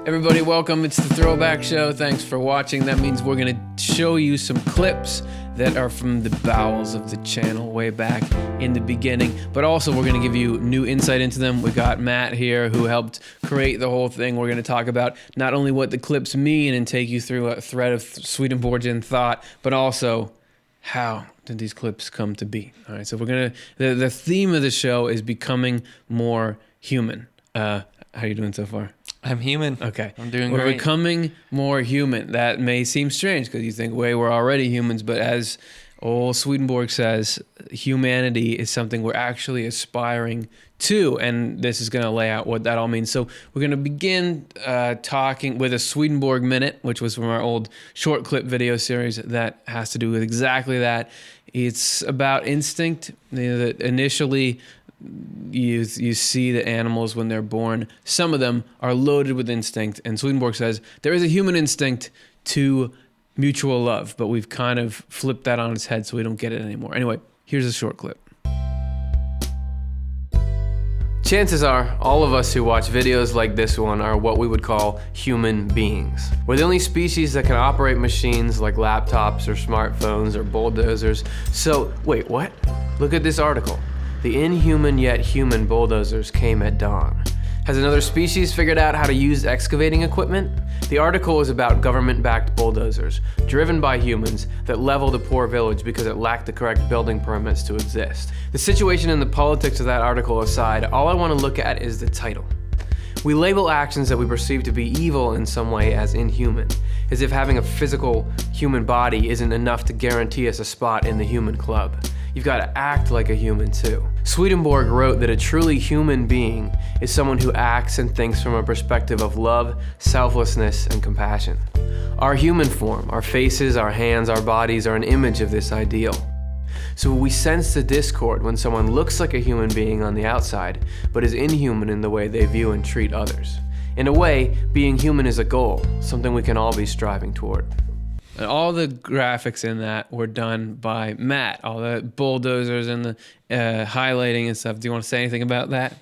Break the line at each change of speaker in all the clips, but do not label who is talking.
Everybody, welcome. It's the Throwback Show. Thanks for watching. That means we're going to show you some clips that are from the bowels of the channel way back in the beginning, but also we're going to give you new insight into them. We got Matt here who helped create the whole thing. We're going to talk about not only what the clips mean and take you through a thread of Swedenborgian thought, but also how did these clips come to be. All right, so we're going to, the theme of the show is becoming more human. How are you doing so far?
I'm human.
Okay.
I'm doing
We're
great.
becoming more human. That may seem strange because you think, wait, we're already humans. But as old Swedenborg says, humanity is something we're actually aspiring to. And this is going to lay out what that all means. So we're going to begin talking with a Swedenborg Minute, which was from our old short clip video series that has to do with exactly that. It's about instinct. That initially, you see the animals when they're born, some of them are loaded with instinct, and Swedenborg says there is a human instinct to mutual love, but we've kind of flipped that on its head so we don't get it anymore. Anyway, here's a short clip. Chances are, all of us who watch videos like this one are what we would call human beings. We're the only species that can operate machines like laptops or smartphones or bulldozers. So, wait, what? Look at this article. The inhuman yet human bulldozers came at dawn. Has another species figured out how to use excavating equipment? The article is about government-backed bulldozers, driven by humans, that leveled a poor village because it lacked the correct building permits to exist. The situation and the politics of that article aside, all I want to look at is the title. We label actions that we perceive to be evil in some way as inhuman, as if having a physical human body isn't enough to guarantee us a spot in the human club. You've got to act like a human too. Swedenborg wrote that a truly human being is someone who acts and thinks from a perspective of love, selflessness, and compassion. Our human form, our faces, our hands, our bodies are an image of this ideal. So we sense the discord when someone looks like a human being on the outside, but is inhuman in the way they view and treat others. In a way, being human is a goal, something we can all be striving toward. And all the graphics in that were done by Matt, all the bulldozers and the highlighting and stuff. Do you want to say anything about that?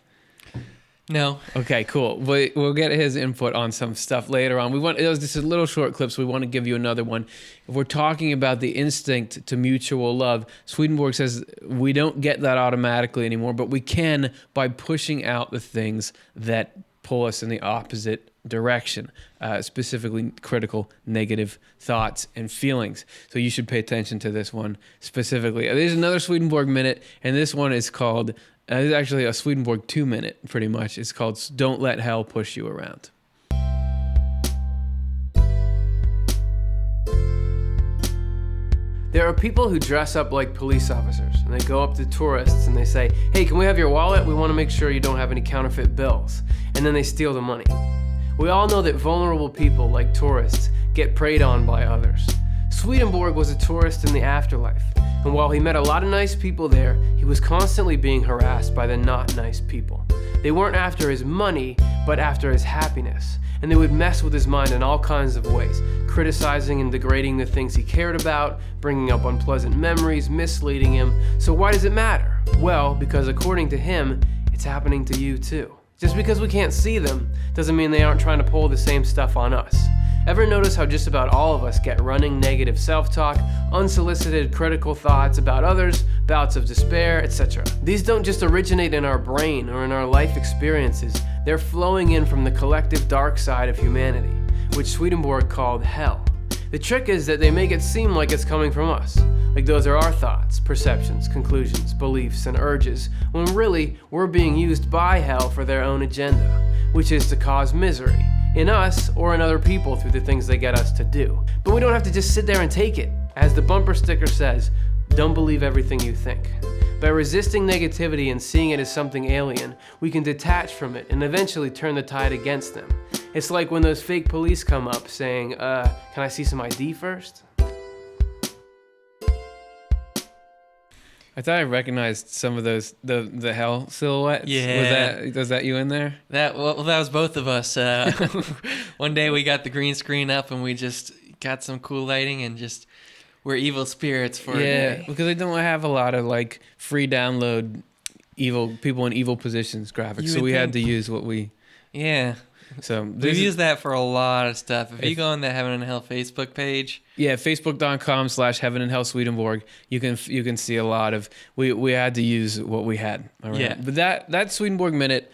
No.
Okay, cool. We'll get his input on some stuff later on. It was just a little short clip, so we want to give you another one. If we're talking about the instinct to mutual love, Swedenborg says we don't get that automatically anymore, but we can by pushing out the things that pull us in the opposite direction, specifically critical, negative thoughts and feelings. So you should pay attention to this one specifically. There's another Swedenborg Minute, and this one is called, it's actually a Swedenborg 2-minute, pretty much. It's called Don't Let Hell Push You Around. There are people who dress up like police officers, and they go up to tourists and they say, hey, can we have your wallet? We want to make sure you don't have any counterfeit bills. And then they steal the money. We all know that vulnerable people, like tourists, get preyed on by others. Swedenborg was a tourist in the afterlife, and while he met a lot of nice people there, he was constantly being harassed by the not nice people. They weren't after his money, but after his happiness, and they would mess with his mind in all kinds of ways, criticizing and degrading the things he cared about, bringing up unpleasant memories, misleading him. So why does it matter? Well, because according to him, it's happening to you too. Just because we can't see them doesn't mean they aren't trying to pull the same stuff on us. Ever notice how just about all of us get running negative self-talk, unsolicited critical thoughts about others, bouts of despair, etc.? These don't just originate in our brain or in our life experiences. They're flowing in from the collective dark side of humanity, which Swedenborg called hell. The trick is that they make it seem like it's coming from us, like those are our thoughts, perceptions, conclusions, beliefs, and urges, when really we're being used by hell for their own agenda, which is to cause misery in us or in other people through the things they get us to do. But we don't have to just sit there and take it. As the bumper sticker says, don't believe everything you think. By resisting negativity and seeing it as something alien, we can detach from it and eventually turn the tide against them. It's like when those fake police come up saying, can I see some ID first? I thought I recognized some of those, the hell silhouettes.
Yeah.
Was that you in there?
That was both of us. One day we got the green screen up and we just got some cool lighting and just we're evil spirits for a day.
Because they don't have a lot of like free download evil people in evil positions graphics, so we had to use what we.
Yeah.
So
We've used that for a lot of stuff. If you go on the Heaven and Hell Facebook page,
yeah, facebook.com/Heaven and Hell Swedenborg. You can see a lot of. We had to use what we had. All right?
Yeah.
But that Swedenborg Minute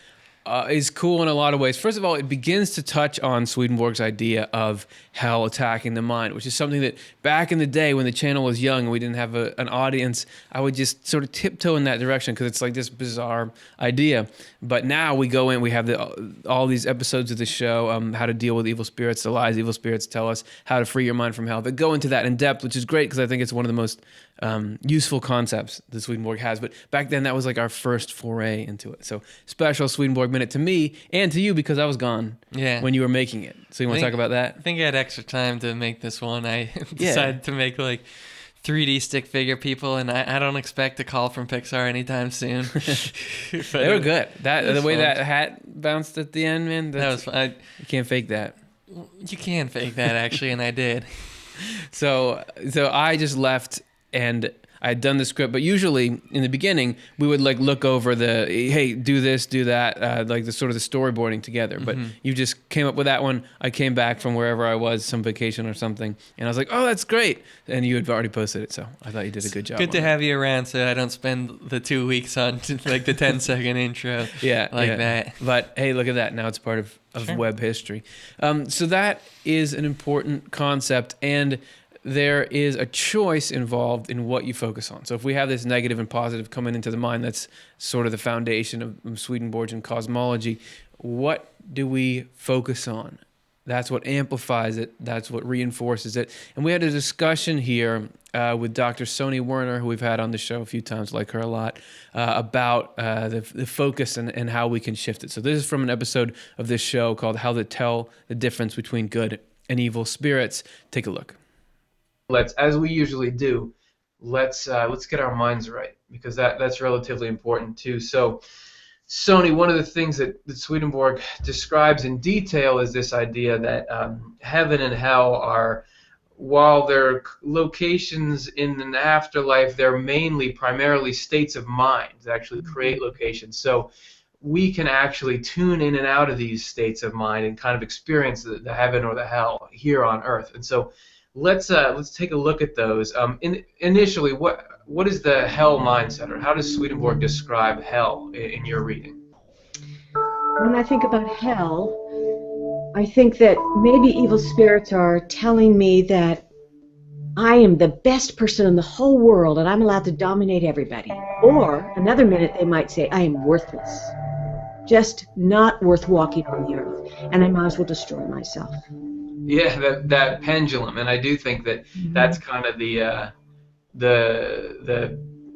is cool in a lot of ways. First of all, it begins to touch on Swedenborg's idea of hell attacking the mind, which is something that back in the day when the channel was young and we didn't have an audience, I would just sort of tiptoe in that direction because it's like this bizarre idea. But now we go in, we have all these episodes of the show, how to deal with evil spirits, the lies evil spirits tell us, how to free your mind from hell, that go into that in depth, which is great because I think it's one of the most useful concepts that Swedenborg has. But back then, that was like our first foray into it. So special Swedenborg Minute to me and to you because I was gone when you were making it. So you want to talk about that?
I think I had extra time to make this one. I decided to make like 3D stick figure people, and I don't expect a call from Pixar anytime soon.
They were good. The way that hat bounced at the end, man.
That was fun.
You can't fake that.
You can fake that, actually, and I did.
So I just left, and I had done the script, but usually in the beginning we would like look over hey, do this, do that, like the sort of the storyboarding together. But you just came up with that one. I came back from wherever I was, some vacation or something, and I was like, oh, that's great. And you had already posted it, so I thought you did a good job.
Good to have you around, so I don't spend the 2 weeks on like the 10-second intro. That.
But hey, look at that. Now it's part of web history. So that is an important concept, and there is a choice involved in what you focus on. So if we have this negative and positive coming into the mind, that's sort of the foundation of Swedenborgian cosmology. What do we focus on? That's what amplifies it. That's what reinforces it. And we had a discussion here with Dr. Soni Werner, who we've had on the show a few times, like her a lot, about the focus and how we can shift it. So this is from an episode of this show called How to Tell the Difference Between Good and Evil Spirits. Take a look. As we usually do, let's get our minds right, because that's relatively important too. So, Soni, one of the things that Swedenborg describes in detail is this idea that heaven and hell are, while they're locations in an afterlife, they're primarily states of mind that actually create locations. So we can actually tune in and out of these states of mind and kind of experience the heaven or the hell here on earth. And so let's take a look at those. Initially, what is the hell mindset, or how does Swedenborg describe hell in your reading?
When I think about hell, I think that maybe evil spirits are telling me that I am the best person in the whole world and I'm allowed to dominate everybody. Or another minute they might say I am worthless, just not worth walking on the earth, and I might as well destroy myself.
Yeah, that pendulum, and I do think that that's kind of the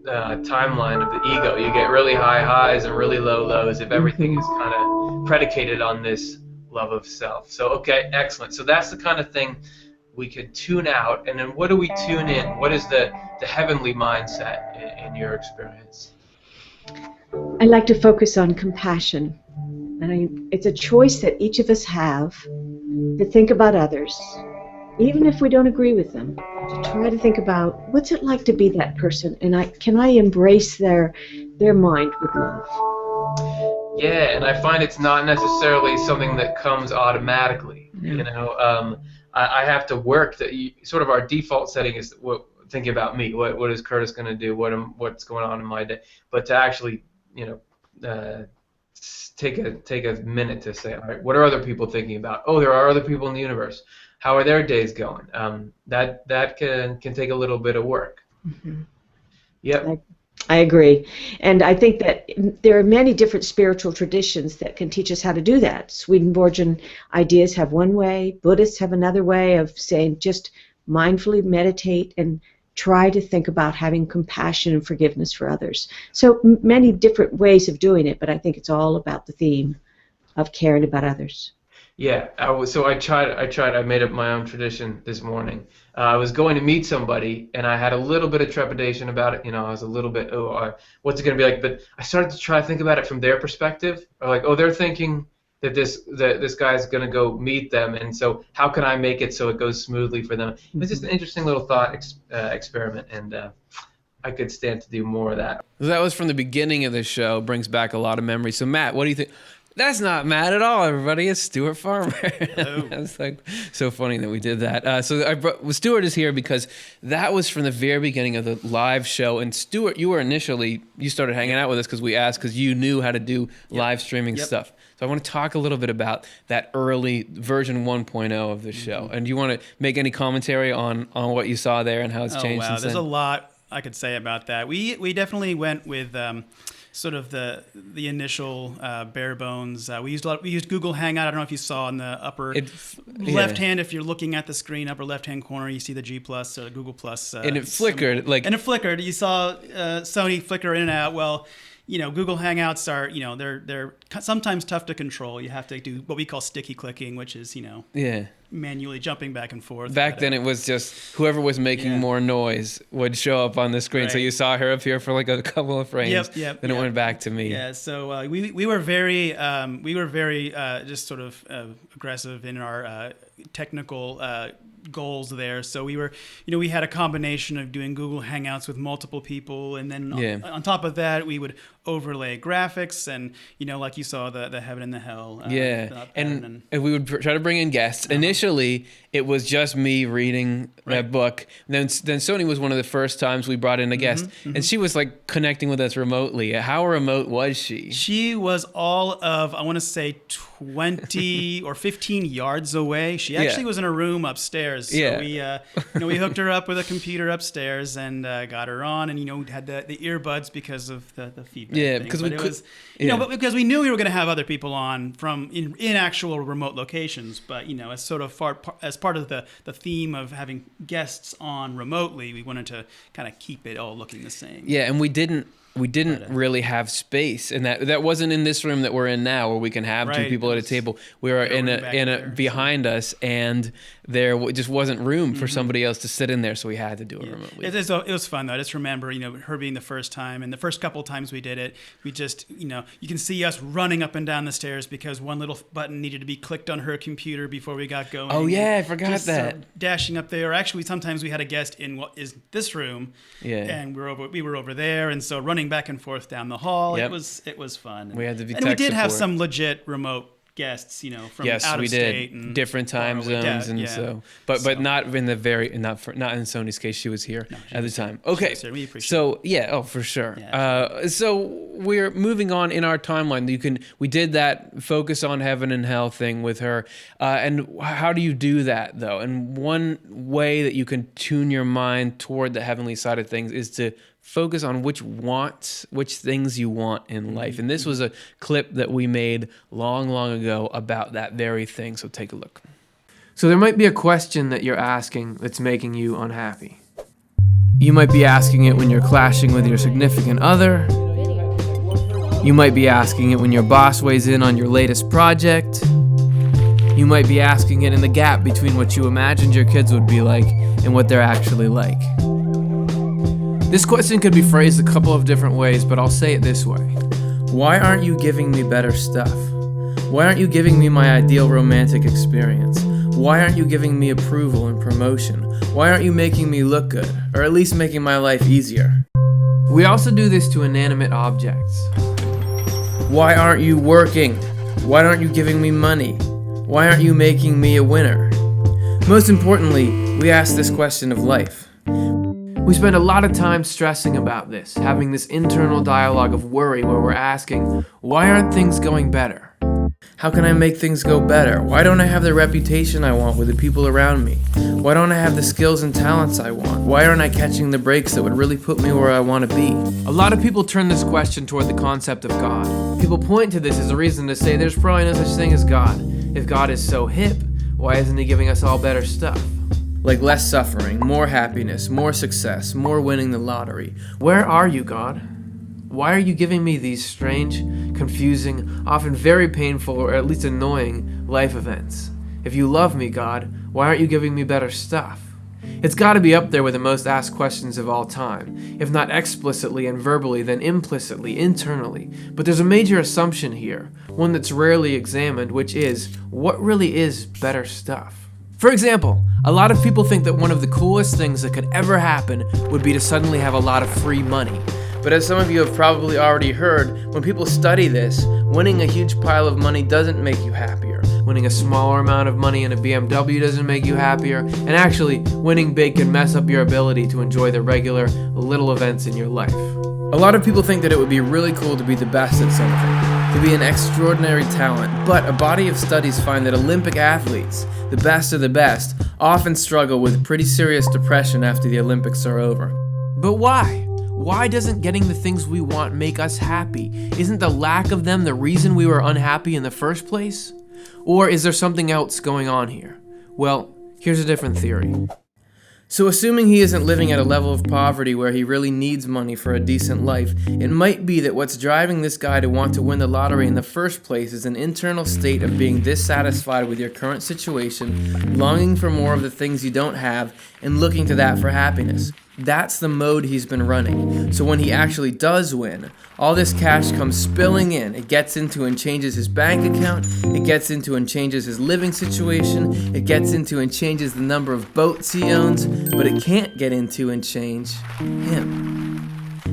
timeline of the ego. You get really high highs and really low lows if everything is kind of predicated on this love of self. So okay, excellent. So that's the kind of thing we could tune out, and then what do we tune in? What is the heavenly mindset in your experience?
I like to focus on compassion. And it's a choice that each of us have to think about others, even if we don't agree with them, to try to think about what's it like to be that person, and can I embrace their mind with love.
Yeah, and I find it's not necessarily something that comes automatically. Yeah. You know, I have to work. Sort of our default setting is thinking about me. What is Curtis going to do? What's going on in my day? But to actually, take a minute to say, all right, what are other people thinking about? Oh, there are other people in the universe. How are their days going? That can take a little bit of work. Mm-hmm. Yep.
I agree. And I think that there are many different spiritual traditions that can teach us how to do that. Swedenborgian ideas have one way, Buddhists have another way of saying just mindfully meditate and try to think about having compassion and forgiveness for others. So many different ways of doing it, but I think it's all about the theme of caring about others.
Yeah, I made up my own tradition this morning. I was going to meet somebody, and I had a little bit of trepidation about it. I was a little bit, what's it going to be like? But I started to try to think about it from their perspective. Or like, they're thinking that this guy's going to go meet them, and so how can I make it so it goes smoothly for them? It was just an interesting little thought experiment, and I could stand to do more of that. That was from the beginning of the show, brings back a lot of memories. So Matt, what do you think? That's not Matt at all, everybody. It's Stuart Farmer.
Hello.
That's like so funny that we did that. Stuart is here because that was from the very beginning of the live show. And Stuart, you started hanging out with us because we asked because you knew how to do live streaming stuff. So I want to talk a little bit about that early version 1.0 of the show. And do you want to make any commentary on what you saw there and how it's changed since
There's
then?
a lot I could say about that. We definitely went with sort of the initial bare bones. We used Google Hangout. I don't know if you saw in the upper left hand, if you're looking at the screen, upper left hand corner, you see the G Plus or Google Plus.
And it flickered
and it flickered. You saw Sony flicker in and out. Well, Google Hangouts are, they're sometimes tough to control. You have to do what we call sticky clicking, which is, manually jumping back and forth.
Back then it was just whoever was making more noise would show up on the screen.
Right.
So you saw her appear for like a couple of frames.
Yep.
Then it went back to me.
Yeah. So we were very just sort of aggressive in our technical goals there. So we were, we had a combination of doing Google Hangouts with multiple people, and then on top of that, we would overlay graphics, and like you saw the heaven and the hell.
And we would try to bring in guests. Initially, it was just me reading that book. Then Sony was one of the first times we brought in a guest, and she was like connecting with us remotely. How remote was she?
She was all of, I want to say, 20 or 15 yards away. She actually was in a room upstairs. So we hooked her up with a computer upstairs and got her on, and had the earbuds because of the feedback.
Yeah,
because because we knew we were going to have other people on from in actual remote locations, but as sort of as part of the theme of having guests on remotely, we wanted to kind of keep it all looking the same.
Yeah, and we didn't really have space, and that wasn't in this room that we're in now, where we can have two people at a table. We were in a behind us, and there just wasn't room for somebody else to sit in there, so we had to do it remotely.
It was fun though. I just remember, her being the first time, and the first couple of times we did it, we just, you can see us running up and down the stairs because one little button needed to be clicked on her computer before we got going.
Oh yeah, I forgot that.
Dashing up there. Actually, sometimes we had a guest in what is this room, and we were over there, and so running back and forth down the hall. Yep. It was fun.
We had to be
and we did have some legit remote guests, from out of state.
And different time zones, but not in the not in Sony's case. She was here at the time. Okay,
we appreciate
so for sure. Yeah, so we're moving on in our timeline. We did that focus on heaven and hell thing with her, and how do you do that though? And one way that you can tune your mind toward the heavenly side of things is to focus on which things you want in life. And this was a clip that we made long ago about that very thing. So take a look. So there might be a question that you're asking that's making you unhappy. You might be asking it when you're clashing with your significant other. You might be asking it when your boss weighs in on your latest project. You might be asking it in the gap between what you imagined your kids would be like and what they're actually like. This question could be phrased a couple of different ways, but I'll say it this way. Why aren't you giving me better stuff? Why aren't you giving me my ideal romantic experience? Why aren't you giving me approval and promotion? Why aren't you making me look good, or at least making my life easier? We also do this to inanimate objects. Why aren't you working? Why aren't you giving me money? Why aren't you making me a winner? Most importantly, we ask this question of life. We spend a lot of time stressing about this, having this internal dialogue of worry where we're asking, why aren't things going better? How can I make things go better? Why don't I have the reputation I want with the people around me? Why don't I have the skills and talents I want? Why aren't I catching the breaks that would really put me where I want to be? A lot of people turn this question toward the concept of God. People point to this as a reason to say there's probably no such thing as God. If God is so hip, why isn't he giving us all better stuff? Like less suffering, more happiness, more success, more winning the lottery. Where are you, God? Why are you giving me these strange, confusing, often very painful or at least annoying life events? If you love me, God, why aren't you giving me better stuff? It's got to be up there with the most asked questions of all time, if not explicitly and verbally, then implicitly, internally. But there's a major assumption here, one that's rarely examined, which is, what really is better stuff? For example, a lot of people think that one of the coolest things that could ever happen would be to suddenly have a lot of free money. But as some of you have probably already heard, when people study this, Winning a huge pile of money doesn't make you happier. Winning a smaller amount of money in a BMW doesn't make you happier. And actually, winning big can mess up your ability to enjoy the regular, little events in your life. A lot of people think that it would be really cool to be the best at something, to be an extraordinary talent, but a body of studies find that Olympic athletes, the best of the best, often struggle with pretty serious depression after the Olympics are over. But why? Why doesn't getting the things we want make us happy? Isn't the lack of them the reason we were unhappy in the first place? Or is there something else going on here? Well, here's a different theory. So assuming he isn't living at a level of poverty where he really needs money for a decent life, it might be that what's driving this guy to want to win the lottery in the first place is an internal state of being dissatisfied with your current situation, longing for more of the things you don't have, and looking to that for happiness. That's the mode he's been running. So when he actually does win, all this cash comes spilling in. It gets into and changes his bank account. It gets into and changes his living situation. It gets into and changes the number of boats he owns. But it can't get into and change him.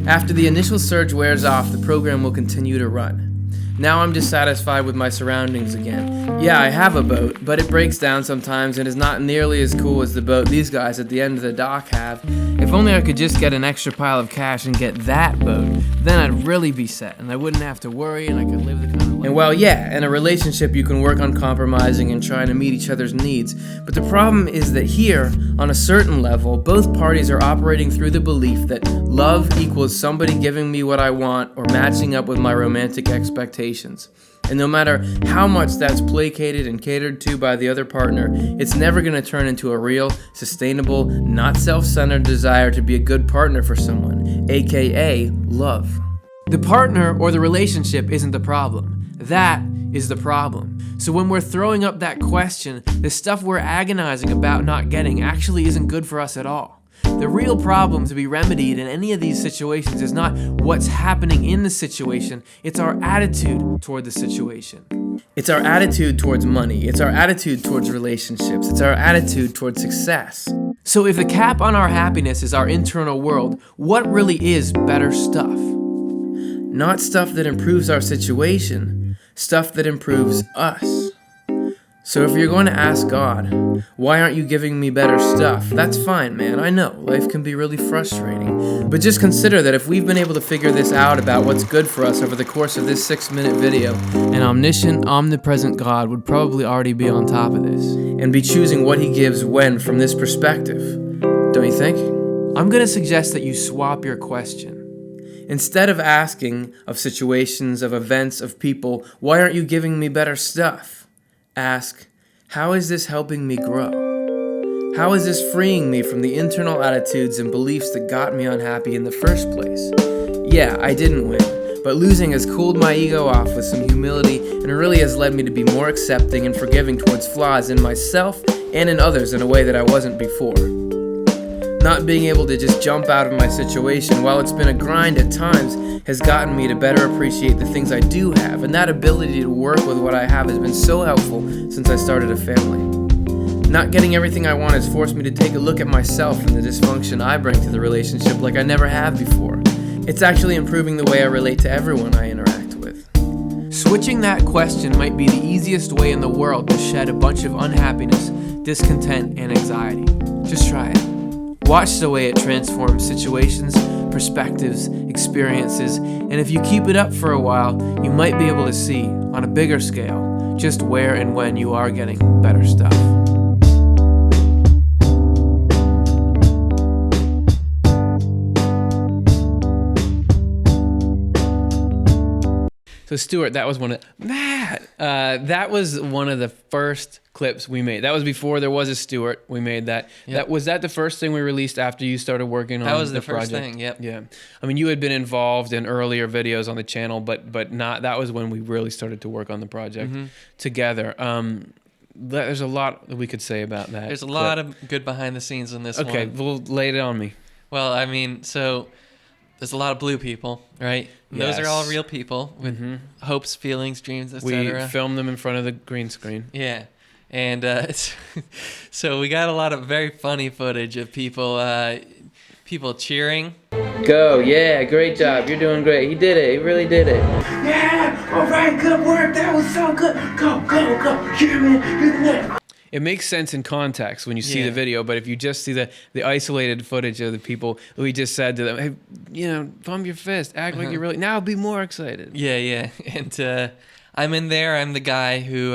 After the initial surge wears off, the program will continue to run. Now I'm dissatisfied with my surroundings again. Yeah, I have a boat, but it breaks down sometimes and is not nearly as cool as the boat these guys at the end of the dock have. If only I could just get an extra pile of cash and get that boat, then I'd really be set, and I wouldn't have to worry, and I could live the kind of life. And well, yeah, in a relationship you can work on compromising and trying to meet each other's needs, but the problem is that here, on a certain level, both parties are operating through the belief that love equals somebody giving me what I want or matching up with my romantic expectations. And no matter how much that's placated and catered to by the other partner, it's never going to turn into a real, sustainable, not self-centered desire to be a good partner for someone, aka love. The partner or the relationship isn't the problem. That is the problem. So when we're throwing up that question, the stuff we're agonizing about not getting actually isn't good for us at all. The real problem to be remedied in any of these situations is not what's happening in the situation, it's our attitude toward the situation. It's our attitude towards money, it's our attitude towards relationships, it's our attitude towards success. So if the cap on our happiness is our internal world, what really is better stuff? Not stuff that improves our situation, stuff that improves us. So if you're going to ask God, why aren't you giving me better stuff? That's fine, man. I know, life can be really frustrating. But just consider that if we've been able to figure this out about what's good for us over the course of this 6-minute video, an omniscient, omnipresent God would probably already be on top of this and be choosing what he gives when from this perspective. Don't you think? I'm going to suggest that you swap your question. Instead of asking of situations, of events, of people, why aren't you giving me better stuff? Ask, how is this helping me grow? How is this freeing me from the internal attitudes and beliefs that got me unhappy in the first place? Yeah, I didn't win, but losing has cooled my ego off with some humility and really has led me to be more accepting and forgiving towards flaws in myself and in others in a way that I wasn't before. Not being able to just jump out of my situation, while it's been a grind at times, has gotten me to better appreciate the things I do have, and that ability to work with what I have has been so helpful since I started a family. Not getting everything I want has forced me to take a look at myself and the dysfunction I bring to the relationship like I never have before. It's actually improving the way I relate to everyone I interact with. Switching that question might be the easiest way in the world to shed a bunch of unhappiness, discontent, and anxiety. Just try it. Watch the way it transforms situations, perspectives, experiences, and if you keep it up for a while, you might be able to see, on a bigger scale, just where and when you are getting better stuff. So Stuart, that was one of that was one of the first clips we made. That was before there was a Stuart. We made that.
Yep.
Was that the first thing we released after you started working on the project?
That was the first thing. Yep.
Yeah. I mean, you had been involved in earlier videos on the channel, but not. That was when we really started to work on the project together. There's a lot that we could say about that.
There's a lot of good behind the scenes in this one.
Okay, well, lay it on me.
Well, I mean, so there's a lot of blue people, right?
Yes.
Those are all real people with hopes, feelings, dreams, etc.
We filmed them in front of the green screen.
Yeah. And so we got a lot of very funny footage of people cheering
Go, yeah, great job. You're doing great. He did it. He really did it.
Yeah, all right, good work. That was so good. Go, go, go. Yeah, man, you're the next.
It makes sense in context when you see
Yeah.
the video, but if you just see the isolated footage of the people, we just said to them, hey, you know, pump your fist, act like you're really, now be more excited.
Yeah, yeah. And I'm in there. I'm the guy who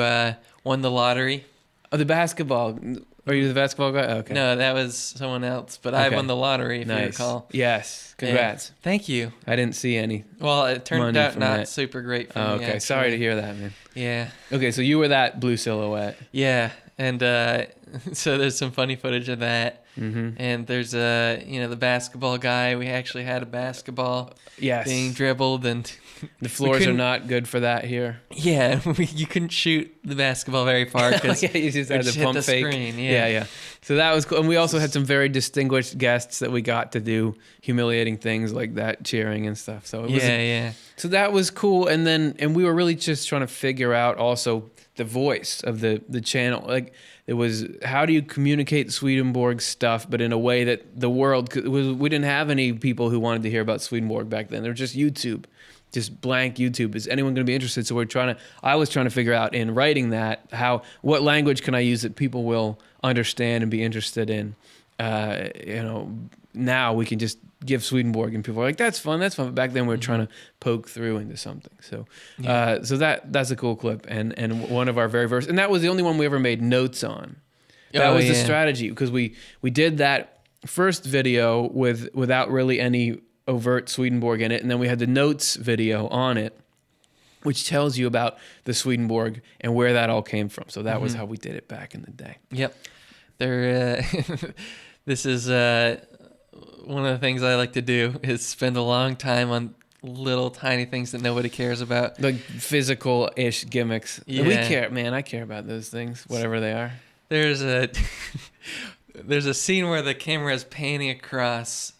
won the lottery.
Oh, the basketball. Are you the basketball guy? Okay.
No, that was someone else. But I
Okay.
won the lottery, if you
Nice.
recall.
Yes. Congrats.
Yeah. Thank you.
I didn't see any.
Well, it turned
Money
out
from
not
that.
super great for
Oh,
me.
okay. Sorry to
actually.
hear that, man.
Yeah.
Okay, so you were that blue silhouette.
Yeah. And so there's some funny footage of that.
Mm-hmm.
And there's the basketball guy. We actually had a basketball
Yes.
being dribbled, and
The floors are
couldn't-
not good for that here.
yeah, you couldn't shoot the basketball very far because
Yeah, you just had
just
to
hit
pump
the
fake.
screen,
Yeah,
yeah.
yeah. So that was cool. And we also had some very distinguished guests that we got to do humiliating things like that, cheering and stuff. So it was
yeah.
so that was cool. And we were really just trying to figure out also the voice of the channel. Like it was, how do you communicate Swedenborg stuff, but in a way that the world, we didn't have any people who wanted to hear about Swedenborg back then. They were just YouTube. Just blank YouTube. Is anyone going to be interested? So I was trying to figure out in writing that, what language can I use that people will understand and be interested in? Now we can just give Swedenborg and people are like, that's fun. But back then we were trying to poke through into something. So, so that's a cool clip. And one of our very first, and that was the only one we ever made notes on. That was the strategy, because we did that first video without really any overt Swedenborg in it, and then we had the notes video on it, which tells you about the Swedenborg and where that all came from. So that was how we did it back in the day.
Yep. This is one of the things I like to do is spend a long time on little tiny things that nobody cares about.
Like physical-ish gimmicks. We
Yeah.
care, man. I care about those things, whatever they are.
There's a scene where the camera is panning across,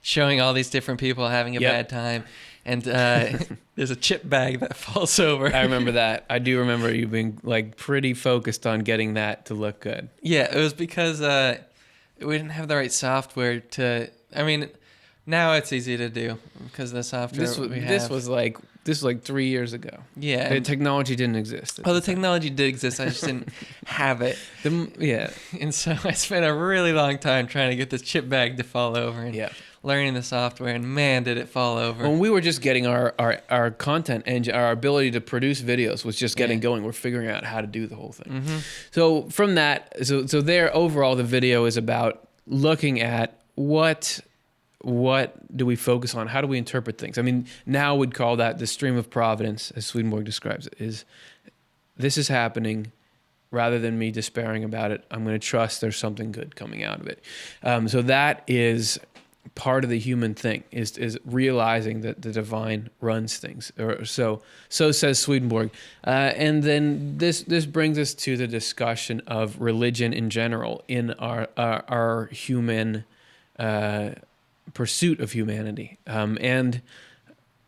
showing all these different people having a
Yep.
bad time, and there's a chip bag that falls over.
I remember that. I do remember you being like pretty focused on getting that to look good.
Yeah, it was because we didn't have the right software to. I mean, now it's easy to do because the software
This was like 3 years ago.
yeah.
The technology didn't exist.
Oh, the technology did exist. I just didn't have it.
Yeah.
And so I spent a really long time trying to get this chip bag to fall over and
Yeah.
learning the software. And man, did it fall over.
When we were just getting our content engine, our ability to produce videos was just getting
Yeah.
going. We're figuring out how to do the whole thing. So from that, so there overall, the video is about looking at what do we focus on? How do we interpret things? I mean, now we'd call that the stream of providence, as Swedenborg describes it, is this is happening. Rather than me despairing about it, I'm going to trust there's something good coming out of it. So that is part of the human thing, is realizing that the divine runs things. Or so says Swedenborg. And then this brings us to the discussion of religion in general in our human pursuit of humanity. And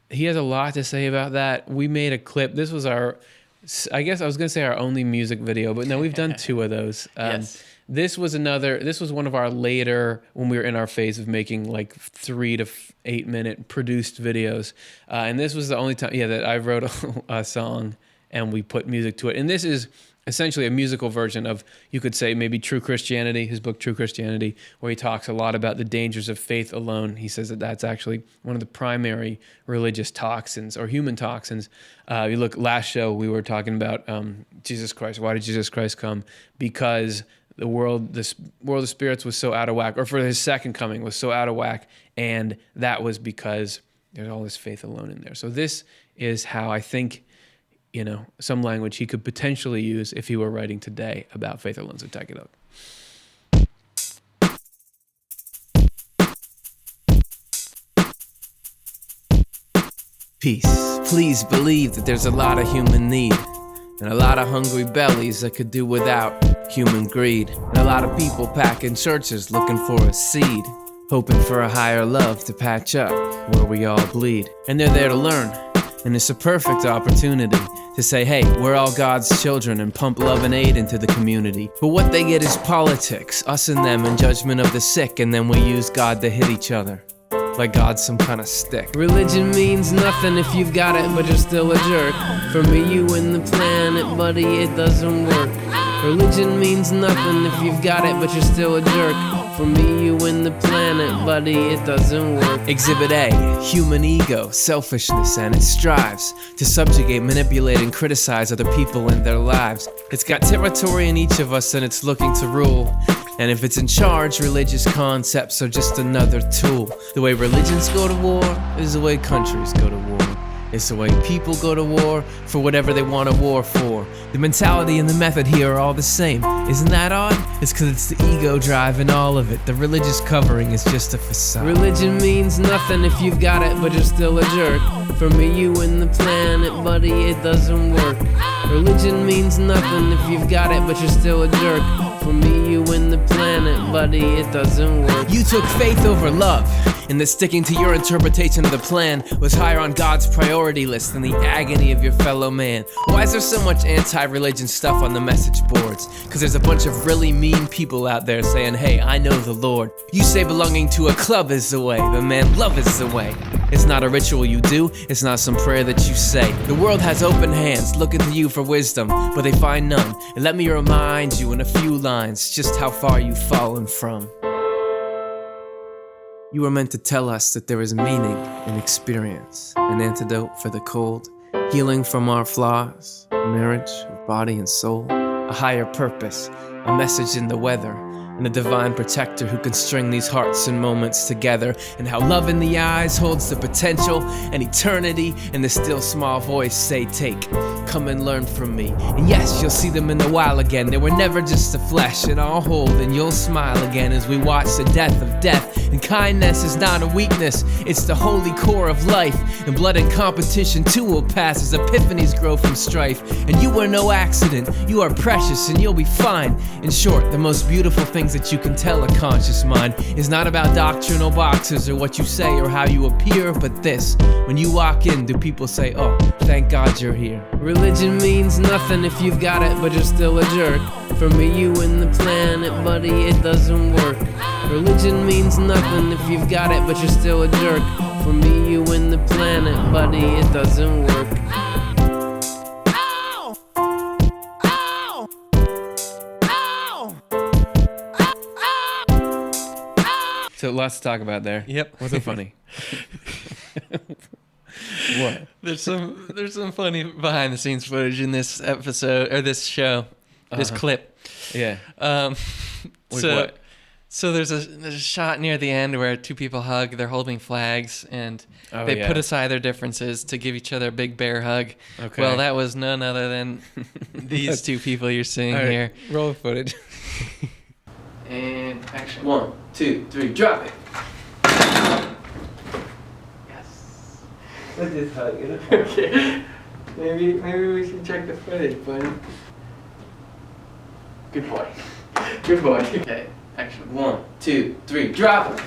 he has a lot to say about that. We made a clip. This was I guess I was going to say our only music video, but no, we've done 2 of those.
Yes.
This was one of our later, when we were in our phase of making like 3 to 8 minute produced videos. And this was the only time, that I wrote a song and we put music to it. And this is essentially a musical version of, you could say, maybe True Christianity, his book True Christianity, where he talks a lot about the dangers of faith alone. He says that that's actually one of the primary religious toxins or human toxins. You look, last show we were talking about Jesus Christ. Why did Jesus Christ come? Because the world of spirits was so out of whack, or for his second coming was so out of whack, and that was because there's all this faith alone in there. So this is how I think, some language he could potentially use if he were writing today about faith alone. So take it up. Peace. Please believe that there's a lot of human need and a lot of hungry bellies that could do without human greed, and a lot of people packing churches looking for a seed, hoping for a higher love to patch up where we all bleed. And they're there to learn, and it's a perfect opportunity to say, hey, we're all God's children, and pump love and aid into the community. But what they get is politics, us and them, and judgment of the sick, and then we use God to hit each other. like God's some kind of stick. Religion means nothing if you've got it, but you're still a jerk. For me, you and the planet, buddy, it doesn't work. Religion means nothing if you've got it, but you're still a jerk. For me, you and the planet, buddy, it doesn't work. Exhibit A, human ego, selfishness, and it strives to subjugate, manipulate, and criticize other people and their lives. It's got territory in each of us and it's looking to rule. And if it's in charge, religious concepts are just another tool. The way religions go to war is the way countries go to war. It's the way people go to war for whatever they want a war for. The mentality and the method here are all the same. Isn't that odd? It's because it's the ego driving all of it. The religious covering is just a facade. Religion means nothing if you've got it, but you're still a jerk. For me, you and the planet, buddy, it doesn't work. Religion means nothing if you've got it, but you're still a jerk. For me, you and the planet, buddy, it doesn't work. You took faith over love, and that sticking to your interpretation of the plan was higher on God's priority list than the agony of your fellow man. Why is there so much anti-religion stuff on the message boards? Cause there's a bunch of really mean people out there saying, hey, I know the Lord. You say belonging to a club is the way, but man, love is the way. It's not a ritual you do, it's not some prayer that you say. The world has open hands, looking to you for wisdom, but they find none. And let me remind you in a few lines just how far you've fallen from. You were meant to tell us that there is meaning in experience, an antidote for the cold, healing from our flaws, a marriage of body and soul, a higher purpose, a message in the weather, and a divine protector who can string these hearts and moments together, and how love in the eyes holds the potential and eternity, and the still small voice say, take, come and learn from me. And yes, you'll see them in the wild again. They were never just the flesh, and I'll hold and you'll smile again as we watch the death of death. And kindness is not a weakness, it's the holy core of life. And blood and competition too will pass as epiphanies grow from strife. And you are no accident, you are precious and you'll be fine. In short, the most beautiful things that you can tell a conscious mind is not about doctrinal boxes or what you say or how you appear, but this: when you walk in, do people say, oh, thank God you're here? Religion means nothing if you've got it, but you're still a jerk. For me, you and the planet, buddy, it doesn't work. Religion means nothing if you've got it, but you're still a jerk. For me, you and the planet, buddy, it doesn't work. So lots to talk about there.
Yep.
What's so funny? What?
There's some funny behind the scenes footage in this episode or this show, this clip.
Yeah.
What? So there's a shot near the end where two people hug. They're holding flags and they put aside their differences to give each other a big bear hug.
Okay.
Well, that was none other than these two people you're seeing here.
Roll the footage.
And action.
1, 2, 3, drop it.
Yes.
Let's just hug it. Okay. Maybe we should check the footage, buddy. Good boy. Good boy. Okay. Action. 1, 2, 3, drop it.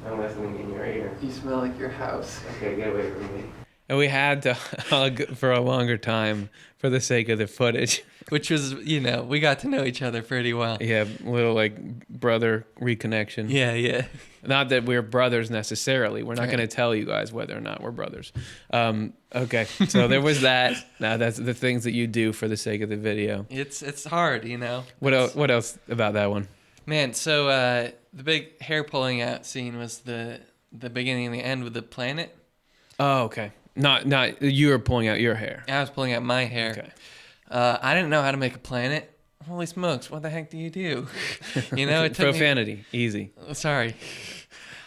I'm listening in your ear.
You smell like your house.
Okay, get away from me. And we had to hug for a longer time for the sake of the footage.
Which was, we got to know each other pretty well.
Yeah, little brother reconnection.
Yeah.
Not that we're brothers necessarily. We're not going to tell you guys whether or not we're brothers. Okay, so there was that. Now that's the things that you do for the sake of the video.
It's hard,
What else about that one?
Man, so the big hair pulling out scene was the beginning and the end with the planet.
Oh, okay. Not you were pulling out your hair.
I was pulling out my hair.
Okay.
I didn't know how to make a planet. Holy smokes, what the heck do you do? It took
Profanity, easy.
Sorry.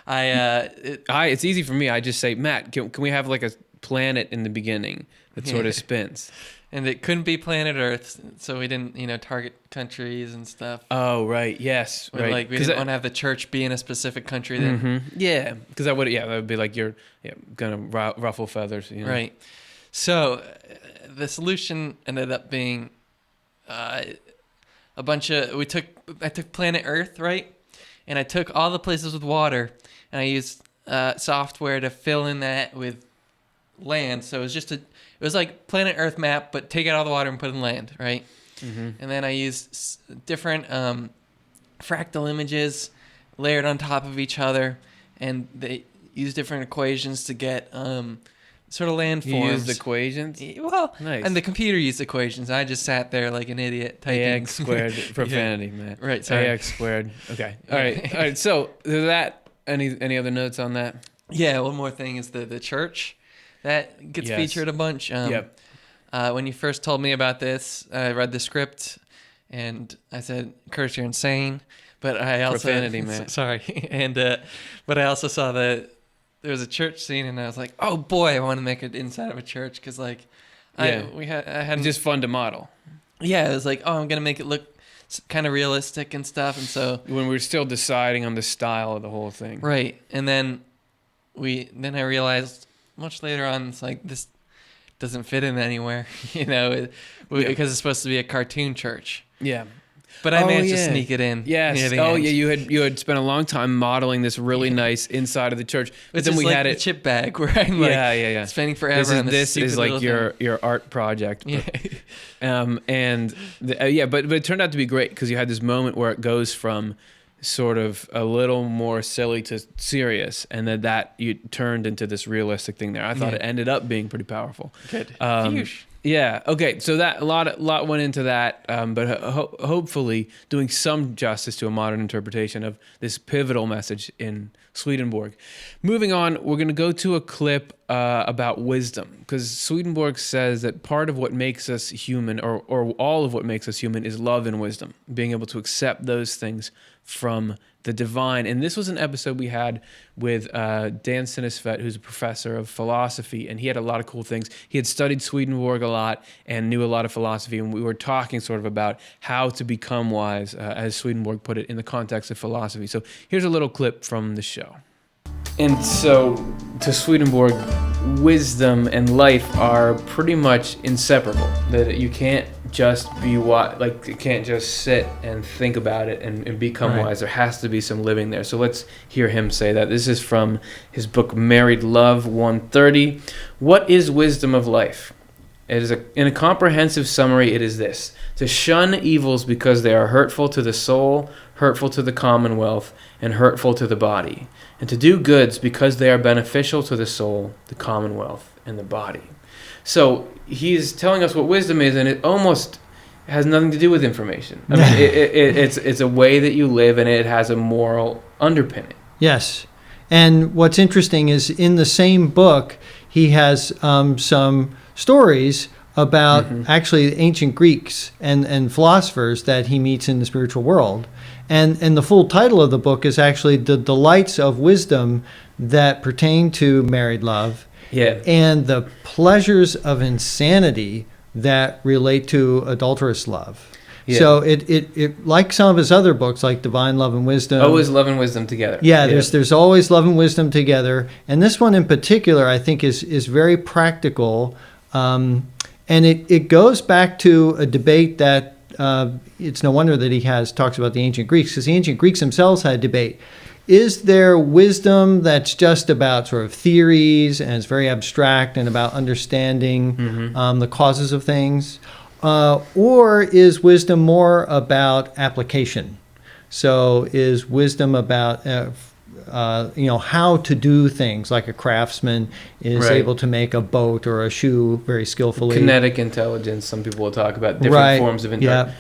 It's easy for me. I just say, Matt, can we have like a planet in the beginning that sort of spins?
And it couldn't be planet Earth, so we didn't, target countries and stuff.
Oh, right. Yes. Right.
We didn't want to have the church be in a specific country. Then.
Mm-hmm. Yeah, because that would be like you're gonna ruffle feathers.
Right. So the solution ended up being I took planet Earth, right? And I took all the places with water, and I used software to fill in that with land. So it was like planet Earth map, but take out all the water and put in land, right? And then I used different fractal images layered on top of each other, and they use different equations to get sort of landforms.
You used equations?
Well,
Nice.
and the computer used equations. I just sat there like an idiot typing.
AX squared profanity, man.
Right, sorry.
AX squared. Okay. All right. So that any other notes on that?
Yeah, one more thing is the church that gets featured a bunch.
Yep.
When you first told me about this, I read the script, and I said, "Curtis, you're insane." But I also
profanity, man.
Sorry, and but I also saw that there was a church scene, and I was like, "Oh boy, I want to make it inside of a church," because like, I had
It's just fun to model.
Yeah, it was like, oh, I'm gonna make it look kind of realistic and stuff, and so
When we're still deciding on the style of the whole thing.
right, and then I realized much later on, it's like this doesn't fit in anywhere, because it's supposed to be a cartoon church.
Yeah.
But I managed to sneak it in.
Yes.
near the
Oh,
end.
yeah. You had spent a long time modeling this really nice inside of the church. But
It's
then
just
we
like
had
the
it.
chip bag where I'm like spending forever on
This
stupid
is like
little
your
thing.
your art project.
Yeah.
But it turned out to be great because you had this moment where it goes from sort of a little more silly to serious, and then that you turned into this realistic thing there. I thought it ended up being pretty powerful.
Good.
Um, Yeah. Okay. So that a lot went into that, but hopefully doing some justice to a modern interpretation of this pivotal message in Swedenborg. Moving on, we're going to go to a clip about wisdom, because Swedenborg says that part of what makes us human, or all of what makes us human, is love and wisdom, being able to accept those things from the divine. And this was an episode we had with Dan Sinisvet, who's a professor of philosophy, and he had a lot of cool things. He had studied Swedenborg a lot and knew a lot of philosophy, and we were talking sort of about how to become wise, as Swedenborg put it, in the context of philosophy. So here's a little clip from the show. And so, to Swedenborg, wisdom and life are pretty much inseparable. That you can't just be you can't just sit and think about it and become wise. There has to be some living there. So let's hear him say that. This is from his book Married Love 130. What is wisdom of life? It is in a comprehensive summary, it is this: to shun evils because they are hurtful to the soul, hurtful to the commonwealth, and hurtful to the body, and to do goods because they are beneficial to the soul, the commonwealth, and the body. So he's telling us what wisdom is, and it almost has nothing to do with information. I mean, it's a way that you live, and it has a moral underpinning.
Yes. And what's interesting is in the same book, he has some stories about actually ancient Greeks and philosophers that he meets in the spiritual world. And the full title of the book is actually The Delights of Wisdom That Pertain to Married Love.
Yeah.
And the Pleasures of Insanity That Relate to Adulterous Love. Yeah. So it like some of his other books, like Divine Love and Wisdom.
Always love and wisdom together.
Yeah, there's always love and wisdom together. And this one in particular, I think, is very practical. And it goes back to a debate that it's no wonder that he talks about the ancient Greeks, because the ancient Greeks themselves had a debate. Is there wisdom that's just about sort of theories and it's very abstract and about understanding the causes of things? Or is wisdom more about application? So is wisdom about how to do things, like a craftsman is able to make a boat or a shoe very skillfully.
Kinetic intelligence, some people will talk about different forms of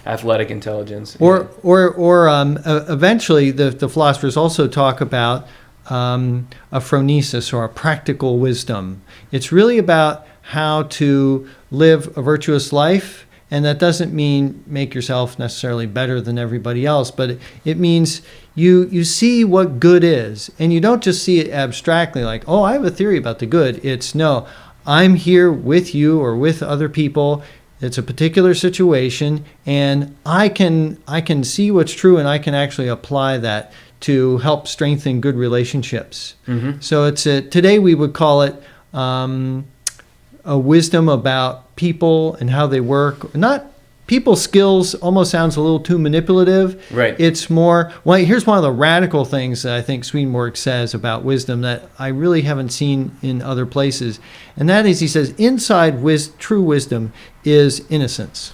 athletic intelligence.
Or eventually the philosophers also talk about a phronesis, or a practical wisdom. It's really about how to live a virtuous life. And that doesn't mean make yourself necessarily better than everybody else, but it means you see what good is, and you don't just see it abstractly like, oh, I have a theory about the good. It's no, I'm here with you or with other people. It's a particular situation, and I can see what's true, and I can actually apply that to help strengthen good relationships. So it's today we would call it a wisdom about people and how they work. Not people skills almost sounds a little too manipulative.
Right.
It's more, here's one of the radical things that I think Swedenborg says about wisdom that I really haven't seen in other places. And that is, he says, inside true wisdom is innocence.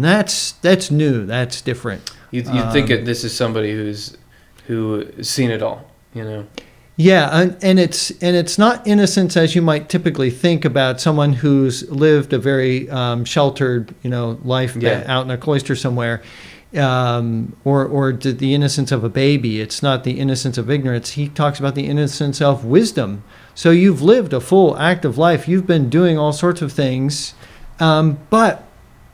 That's new. That's different.
You think this is somebody who's seen it all, you know?
Yeah, and it's not innocence as you might typically think about someone who's lived a very sheltered, life out in a cloister somewhere, or the innocence of a baby. It's not the innocence of ignorance. He talks about the innocence of wisdom. So you've lived a full active life. You've been doing all sorts of things, but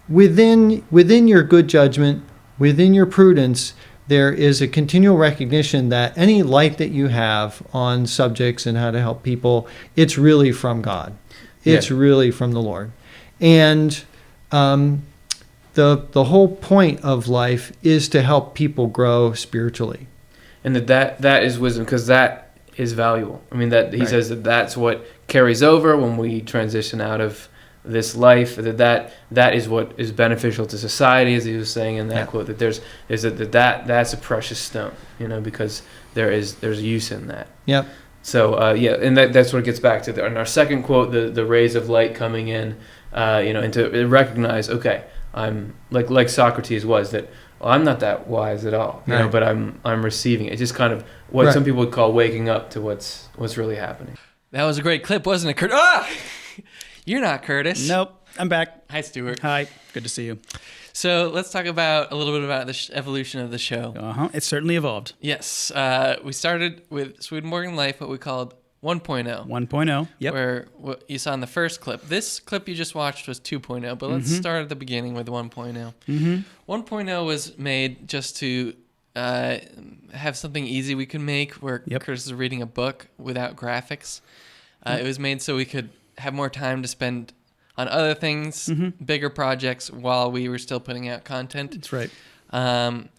within your good judgment, within your prudence, there is a continual recognition that any light that you have on subjects and how to help people, it's really from God. It's really from the Lord. And the whole point of life is to help people grow spiritually.
And that is wisdom, because that is valuable. I mean, that he says that's what carries over when we transition out of this life, that is what is beneficial to society, as he was saying in that quote, that that's a precious stone, because there's use in that.
Yep.
So and that's what it gets back to. In our second quote, the rays of light coming in, and to recognize, okay, I'm like Socrates was, that I'm not that wise at all, but I'm receiving it. It's just kind of what some people would call waking up to what's really happening.
That was a great clip, wasn't it, Kurt? Ah! You're not Curtis.
Nope, I'm back.
Hi, Stuart.
Hi, good to see you.
So let's talk about a little bit about the evolution of the show.
It's certainly evolved.
Yes, we started with Swedenborg Life, what we called 1.0.
1.0, yep.
Where what you saw in the first clip. This clip you just watched was 2.0, but let's start at the beginning with 1.0. 1.0 was made just to have something easy we could make, where Curtis is reading a book without graphics. It was made so we could have more time to spend on other things, bigger projects, while we were still putting out content.
That's right.
And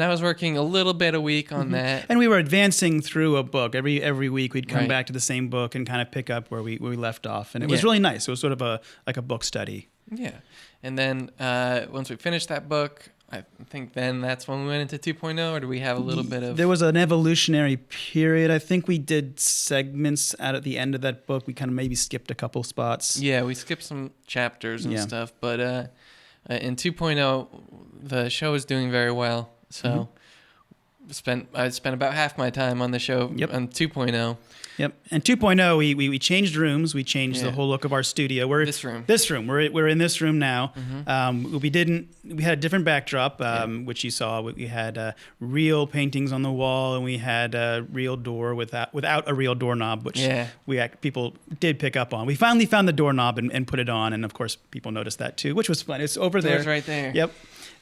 I was working a little bit a week on that.
And we were advancing through a book. Every week we'd come back to the same book and kind of pick up where we left off. And it was really nice. It was sort of like a book study.
Yeah. And then once we finished that book, I think then that's when we went into 2.0, or do we have a little bit of...
There was an evolutionary period. I think we did segments out at the end of that book. We kind of maybe skipped a couple spots.
Yeah, we skipped some chapters and stuff. But in 2.0, the show was doing very well. So I spent about half my time on the show on 2.0.
Yep. And 2.0, we changed rooms. We changed the whole look of our studio.
This room.
We're in this room now. We had a different backdrop, which you saw. We had real paintings on the wall, and we had a real door without a real doorknob, which people did pick up on. We finally found the doorknob and put it on, and of course people noticed that too, which was fun. It's over there.
It's right there.
Yep.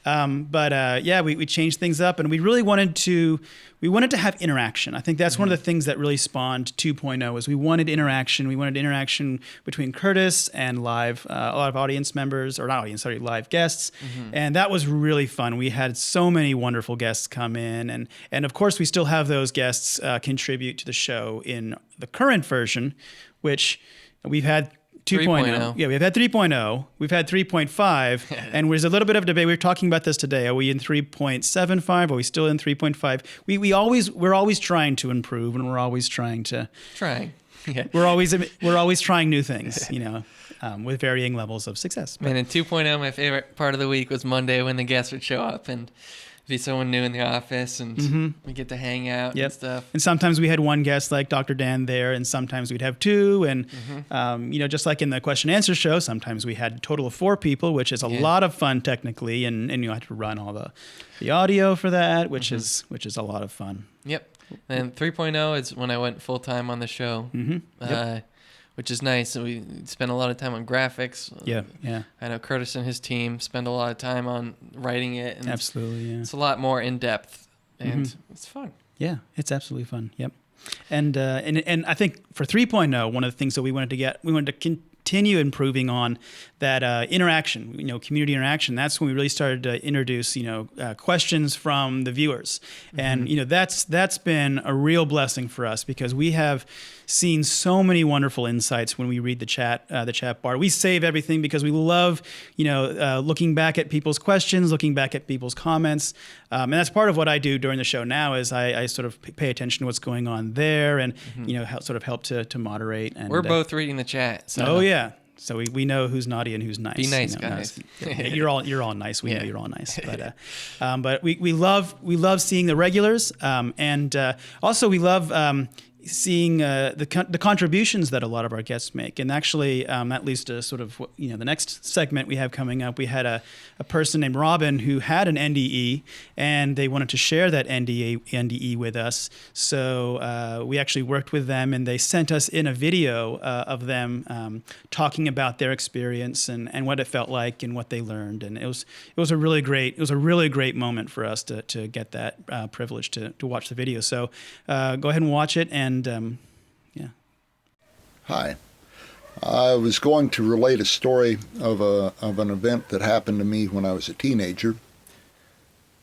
We changed things up, and we really wanted to have interaction. I think that's one of the things that really spawned 2.0 is we wanted interaction. We wanted interaction between Curtis and a lot of audience members, or not audience, sorry, live guests. And that was really fun. We had so many wonderful guests come in, and of course we still have those guests contribute to the show in the current version, which we've had 2.0. Yeah, we've had 3.0. We've had 3.5. And there's a little bit of debate. We were talking about this today. Are we in 3.75? Are we still in 3.5? We're always trying to improve, and we're always trying to...
Yeah.
We're always trying new things, with varying levels of success.
Man, in 2.0, my favorite part of the week was Monday when the guests would show up and be someone new in the office, and we get to hang out and stuff.
And sometimes we had one guest like Dr. Dan there, and sometimes we'd have two. And, just like in the question and answer show, sometimes we had a total of 4 people, which is a lot of fun technically. And you had to run all the audio for that, which is a lot of fun.
Yep. And 3.0 is when I went full time on the show. Which is nice. And we spent a lot of time on graphics.
Yeah.
I know Curtis and his team spend a lot of time on writing it. And
absolutely, yeah.
It's a lot more in depth, and it's fun.
Yeah, it's absolutely fun. Yep. And I think for 3.0, one of the things that we wanted to continue improving on that interaction, community interaction. That's when we really started to introduce, questions from the viewers. And, that's been a real blessing for us, because we have seen so many wonderful insights when we read the chat bar. We save everything because we love, looking back at people's questions, looking back at people's comments. And that's part of what I do during the show now is I sort of pay attention to what's going on there and, sort of help to moderate. And
we're both reading the chat. So.
Oh, yeah. So we know who's naughty and who's nice.
Be nice,
you know,
guys.
You're all nice. We know
Yeah.
you're all nice. But we love seeing the regulars, and also we love seeing the contributions that a lot of our guests make. And actually, that leads to sort of the next segment we have coming up. We had a person named Robin who had an NDE, and they wanted to share that NDE with us. So we actually worked with them, and they sent us in a video of them talking about their experience and what it felt like and what they learned. And it was a really great moment for us to get that privilege to watch the video. So go ahead and watch it. And yeah.
Hi. I was going to relate a story of an event that happened to me when I was a teenager.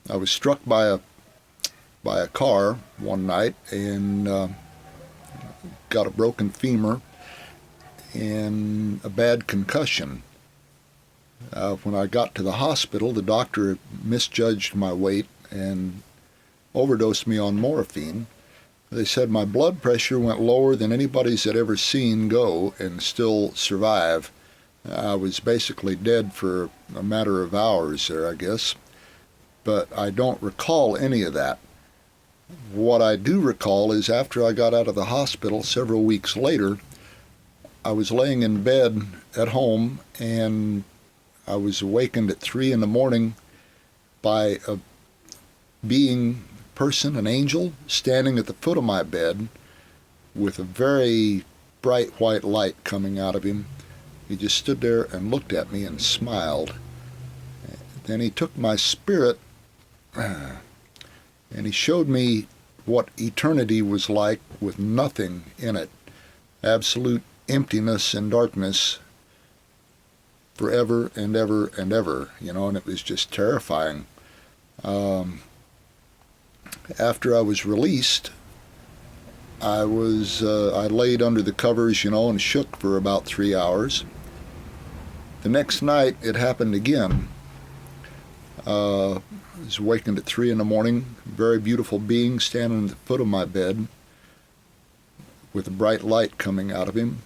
I was struck by a car one night and got a broken femur and a bad concussion. When I got to the hospital, the doctor misjudged my weight and overdosed me on morphine. They said my blood pressure went lower than anybody's had ever seen go and still survive. I was basically dead for a matter of hours there, I guess. But I don't recall any of that. What I do recall is after I got out of the hospital several weeks later, I was laying in bed at home and I was awakened at 3 a.m. by a person, an angel, standing at the foot of my bed with a very bright white light coming out of him. He just stood there and looked at me and smiled. Then he took my spirit and he showed me what eternity was like with nothing in it. Absolute emptiness and darkness forever and ever and ever, and it was just terrifying. After I was released, I laid under the covers, and shook for about 3 hours. The next night, it happened again. I was awakened at 3 a.m. Very beautiful being standing at the foot of my bed with a bright light coming out of him.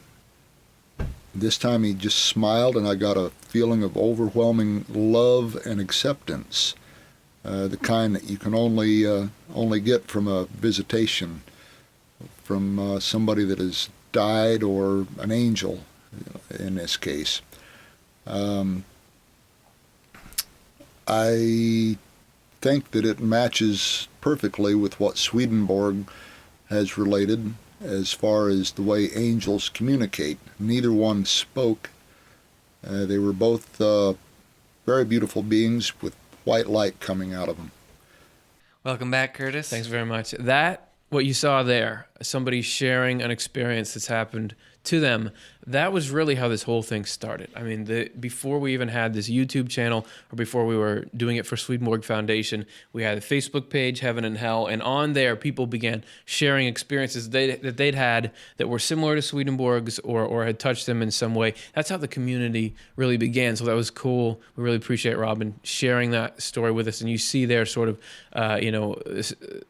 This time he just smiled, and I got a feeling of overwhelming love and acceptance. The kind that you can only get from a visitation from somebody that has died or an angel, in this case. I think that it matches perfectly with what Swedenborg has related as far as the way angels communicate. Neither one spoke. They were both very beautiful beings with white light coming out of them.
Welcome back, Curtis.
Thanks very much. What you saw there, somebody sharing an experience that's happened to them, that was really how this whole thing started. I mean, before we even had this YouTube channel or before we were doing it for Swedenborg Foundation, we had a Facebook page, Heaven and Hell, and on there people began sharing experiences that they'd had that were similar to Swedenborg's or had touched them in some way. That's how the community really began. So that was cool. We really appreciate Robin sharing that story with us. And you see there sort of,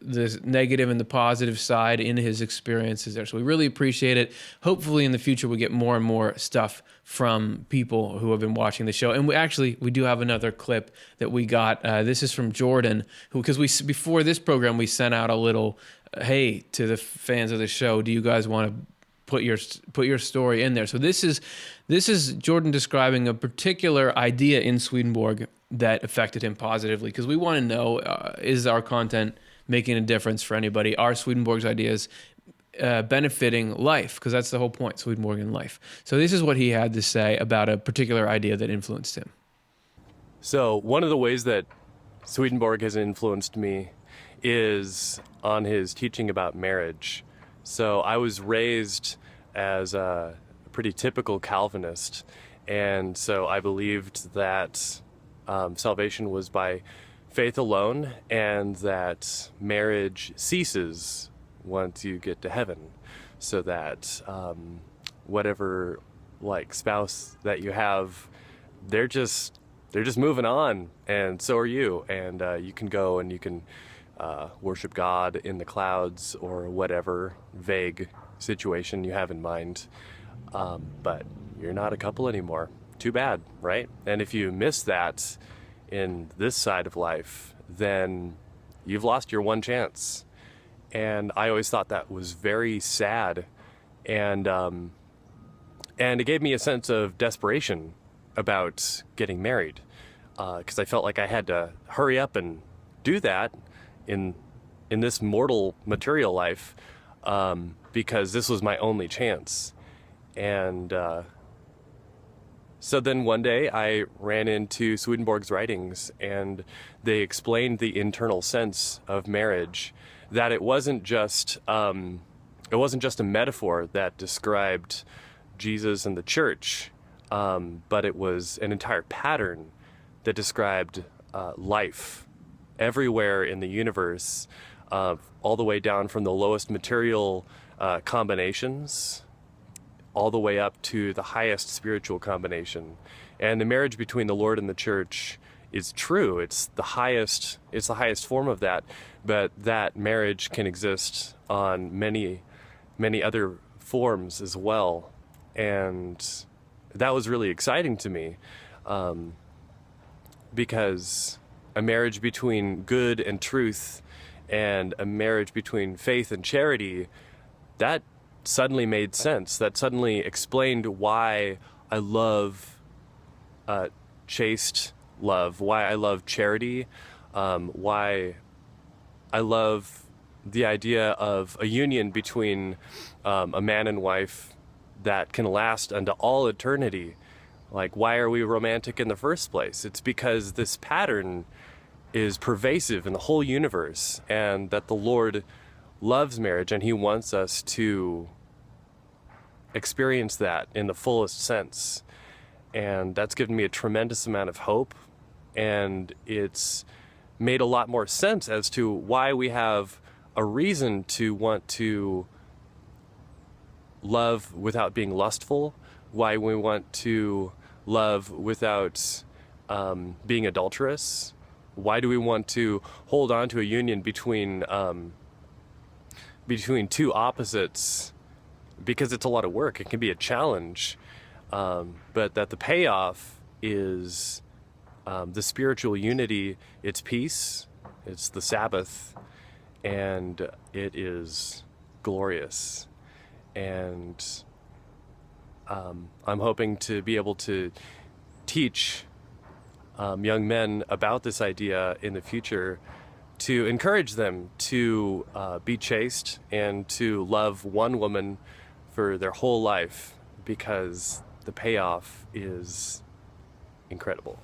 this negative and the positive side in his experiences there. So we really appreciate it. Hopefully in the future we get more and more stuff from people who have been watching the show. And we do have another clip that we got. This is from Jordan, because before this program we sent out a little hey to the fans of the show. Do you guys want to put your story in there? So this is Jordan describing a particular idea in Swedenborg that affected him positively, because we want to know, is our content making a difference for anybody? Are Swedenborg's ideas benefiting life? Because that's the whole point, Swedenborg in life. So this is what he had to say about a particular idea that influenced him.
So one of the ways that Swedenborg has influenced me is on his teaching about marriage. So I was raised as a pretty typical Calvinist, and so I believed that salvation was by faith alone, and that marriage ceases once you get to heaven, so that whatever spouse that you have, they're just moving on, and so are you, and you can go and you can worship God in the clouds or whatever vague situation you have in mind. but you're not a couple anymore. Too bad, right? And if you miss that in this side of life, then you've lost your one chance. And I always thought that was very sad. And it gave me a sense of desperation about getting married, because I felt like I had to hurry up and do that in this mortal material life, because this was my only chance. And so then one day I ran into Swedenborg's writings, and they explained the internal sense of marriage, that it wasn't just a metaphor that described Jesus and the church, but it was an entire pattern that described life everywhere in the universe, all the way down from the lowest material combinations all the way up to the highest spiritual combination. And the marriage between the Lord and the church is true. It's the highest form of that, but that marriage can exist on many other forms as well. And that was really exciting to me, because a marriage between good and truth and a marriage between faith and charity, that suddenly made sense. That suddenly explained why I love chaste love, why I love charity, why I love the idea of a union between a man and wife that can last unto all eternity. Like, why are we romantic in the first place? It's because this pattern is pervasive in the whole universe, and that the Lord loves marriage, and he wants us to experience that in the fullest sense. And that's given me a tremendous amount of hope, and it's made a lot more sense as to why we have a reason to want to love without being lustful, why we want to love without being adulterous. Why do we want to hold on to a union between two opposites? Because it's a lot of work. It can be a challenge, but that the payoff is the spiritual unity. It's peace. It's the Sabbath, and it is glorious. And I'm hoping to be able to teach young men about this idea in the future, to encourage them to be chaste and to love one woman for their whole life, because the payoff is incredible.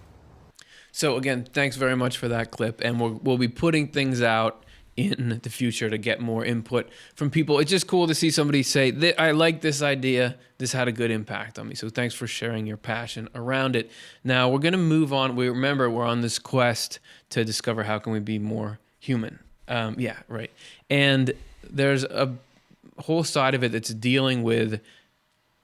So again, thanks very much for that clip, and we'll be putting things out in the future to get more input from people. It's just cool to see somebody say, I like this idea, this had a good impact on me. So thanks for sharing your passion around it. Now we're going to move on. We're on this quest to discover how can we be more human. And there's a whole side of it that's dealing with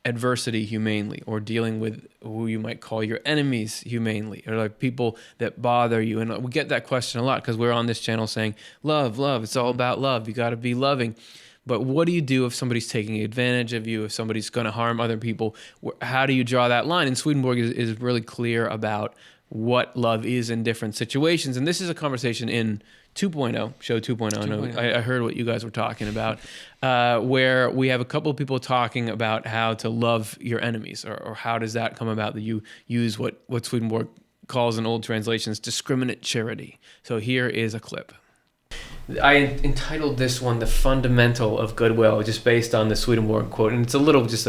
adversity humanely, or dealing with who you might call your enemies humanely, or like people that bother you. And we get that question a lot because we're on this channel saying, love, it's all about love. You got to be loving. But what do you do if somebody's taking advantage of you, if somebody's going to harm other people? How do you draw that line? And Swedenborg is really clear about what love is in different situations. And this is a conversation in 2.0, show 2.0. I know I heard what you guys were talking about, where we have a couple of people talking about how to love your enemies, or how does that come about, that you use what Swedenborg calls in old translations discriminate charity. So here is a clip. I entitled this one "The Fundamental of Goodwill," just based on the Swedenborg quote, and it's a little just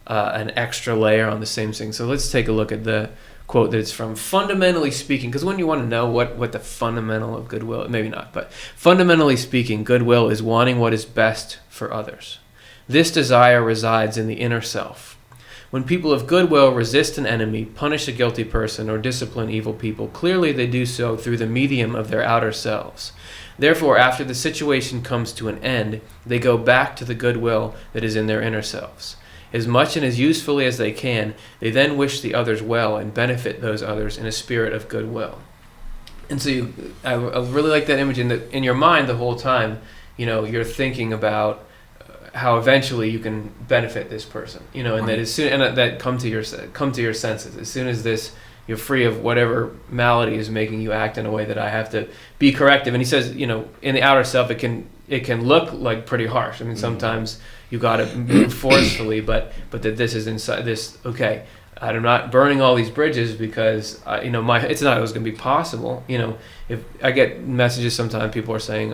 an extra layer on the same thing. So let's take a look at the quote that it's from. Fundamentally speaking, because when you want to know what the fundamental of goodwill, maybe not, but fundamentally speaking, goodwill is wanting what is best for others. This desire resides in the inner self. When people of goodwill resist an enemy, punish a guilty person, or discipline evil people, clearly they do so through the medium of their outer selves. Therefore, after the situation comes to an end, they go back to the goodwill that is in their inner selves. As much and as usefully as they can, they then wish the others well and benefit those others in a spirit of goodwill. And so I really like that image in your mind the whole time. You're thinking about how eventually you can benefit this person, you know, and that as soon and that come to your senses as soon as this you're free of whatever malady is making you act in a way that I have to be corrective. And he says, you know, in the outer self, it can look like pretty harsh. I mean, sometimes you got to move forcefully, but that this is inside this. Okay, I'm not burning all these bridges because you know, it's not always going to be possible. You know, if I get messages sometimes, people are saying,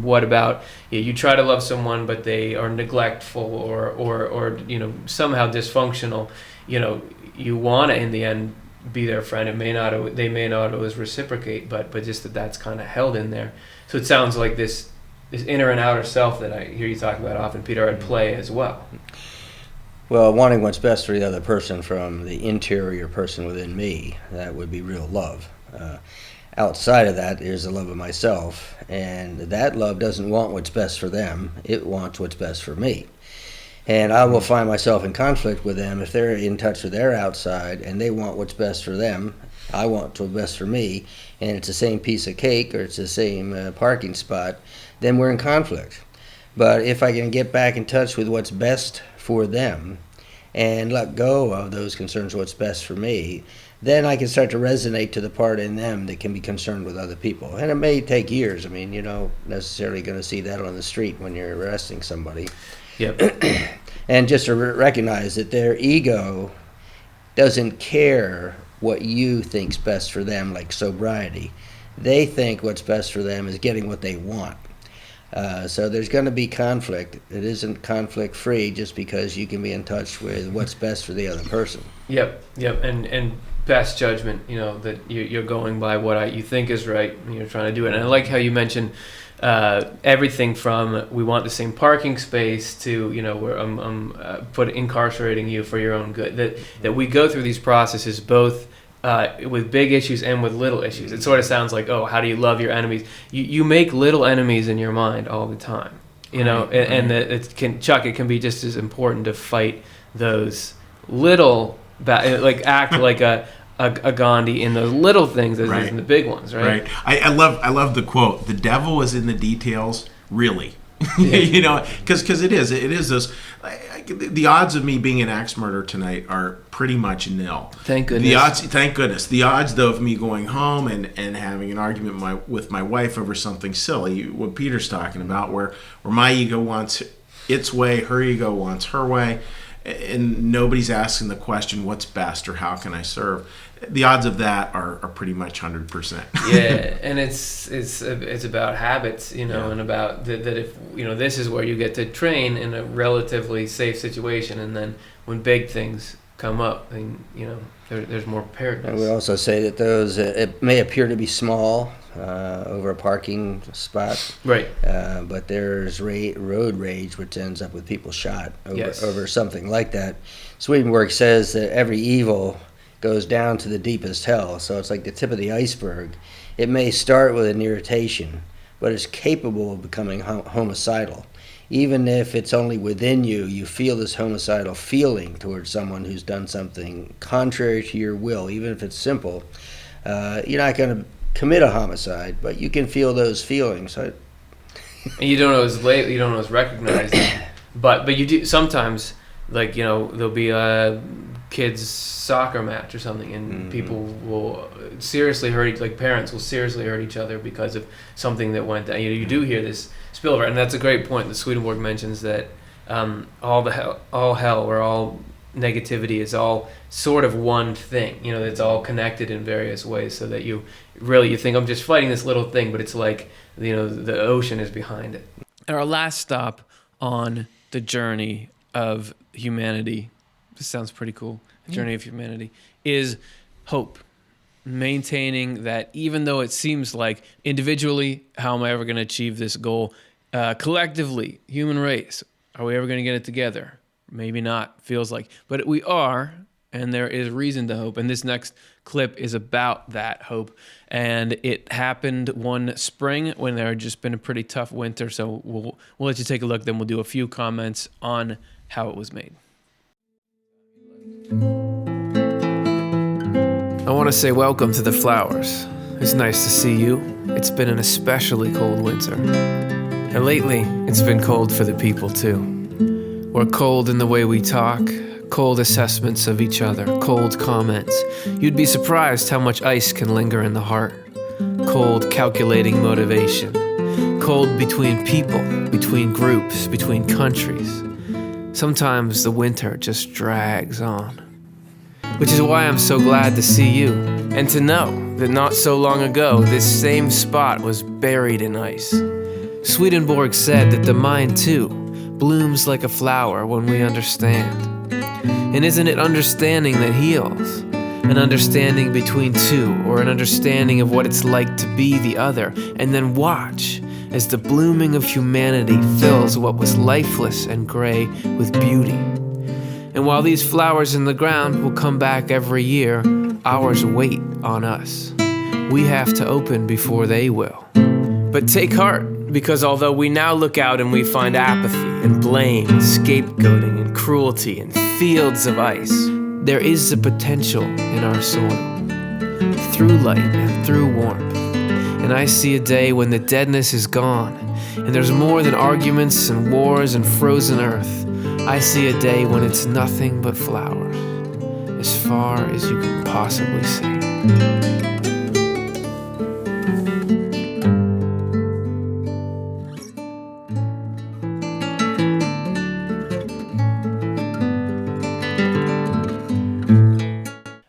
what about you try to love someone but they are neglectful or you know, somehow dysfunctional. You know, you want to in the end be their friend. They may not always reciprocate, but just that's kind of held in there. So it sounds like this inner and outer self that I hear you talk about often, Peter, at play as well.
Well, wanting what's best for the other person from the interior person within me, that would be real love. Outside of that is the love of myself, and that love doesn't want what's best for them. It wants what's best for me. And I will find myself in conflict with them if they're in touch with their outside and they want what's best for them. I want what's best for me, and it's the same piece of cake or it's the same parking spot, then we're in conflict. But if I can get back in touch with what's best for them and let go of those concerns, what's best for me, then I can start to resonate to the part in them that can be concerned with other people. And it may take years. I mean, you're not necessarily going to see that on the street when you're arresting somebody.
Yep.
And just to recognize that their ego doesn't care what you think's best for them, like sobriety. They think what's best for them is getting what they want. So there's going to be conflict. It isn't conflict free just because you can be in touch with what's best for the other person.
Yep. And best judgment, you know, that you're going by what you think is right and you're trying to do it. And I like how you mentioned everything from we want the same parking space to, you know, where I'm incarcerating you for your own good. That we go through these processes both with big issues and with little issues. It sort of sounds like, oh, how do you love your enemies? You make little enemies in your mind all the time, you know, and that it can be just as important to fight those little, act like a Gandhi in those little things as in the big ones, right?
Right. I love the quote. The devil is in the details, really. You know, because it is this. The odds of me being an axe murderer tonight are pretty much nil.
Thank goodness.
Thank goodness. The odds, though, of me going home and having an argument with my wife over something silly, what Peter's talking about, where my ego wants its way, her ego wants her way, and nobody's asking the question, what's best or how can I serve? The odds of that are pretty much 100%.
Yeah, and it's about habits, you know, and about that if, you know, this is where you get to train in a relatively safe situation, and then when big things come up, then, you know, there's more preparedness.
I would also say that those, it may appear to be small over a parking spot,
right?
But there's road rage, which ends up with people shot over something like that. Swedenborg says that every evil goes down to the deepest hell, so it's like the tip of the iceberg. It may start with an irritation, but it's capable of becoming homicidal. Even if it's only within you, you feel this homicidal feeling towards someone who's done something contrary to your will, even if it's simple. You're not going to commit a homicide, but you can feel those feelings.
And you don't always recognize them, but you do sometimes. Like, you know, there'll be a kids' soccer match or something, and people will seriously hurt, like parents will seriously hurt each other because of something that went down. You do hear this spillover, and that's a great point that Swedenborg mentions, that all hell or all negativity is all sort of one thing. You know, it's all connected in various ways, so that you think I'm just fighting this little thing, but it's like, you know, the ocean is behind it.
Our last stop on the journey of humanity, this sounds pretty cool, journey of humanity, is hope. Maintaining that even though it seems like individually, how am I ever going to achieve this goal? Collectively, human race, are we ever going to get it together? Maybe not, feels like. But we are, and there is reason to hope. And this next clip is about that hope. And it happened one spring when there had just been a pretty tough winter. So we'll let you take a look, then we'll do a few comments on how it was made.
I want to say welcome to the flowers. It's nice to see you. It's been an especially cold winter. And lately, it's been cold for the people too. We're cold in the way we talk, cold assessments of each other, cold comments. You'd be surprised how much ice can linger in the heart. Cold calculating motivation. Cold between people, between groups, between countries. Sometimes the winter just drags on. Which is why I'm so glad to see you, and to know that not so long ago this same spot was buried in ice. Swedenborg said that the mind too blooms like a flower when we understand. And isn't it understanding that heals? An understanding between two, or an understanding of what it's like to be the other, and then watch as the blooming of humanity fills what was lifeless and gray with beauty. And while these flowers in the ground will come back every year, ours wait on us. We have to open before they will. But take heart, because although we now look out and we find apathy and blame and scapegoating and cruelty and fields of ice, there is a potential in our soil, through light and through warmth. And I see a day when the deadness is gone, and there's more than arguments and wars and frozen earth. I see a day when it's nothing but flowers, as far as you can possibly see.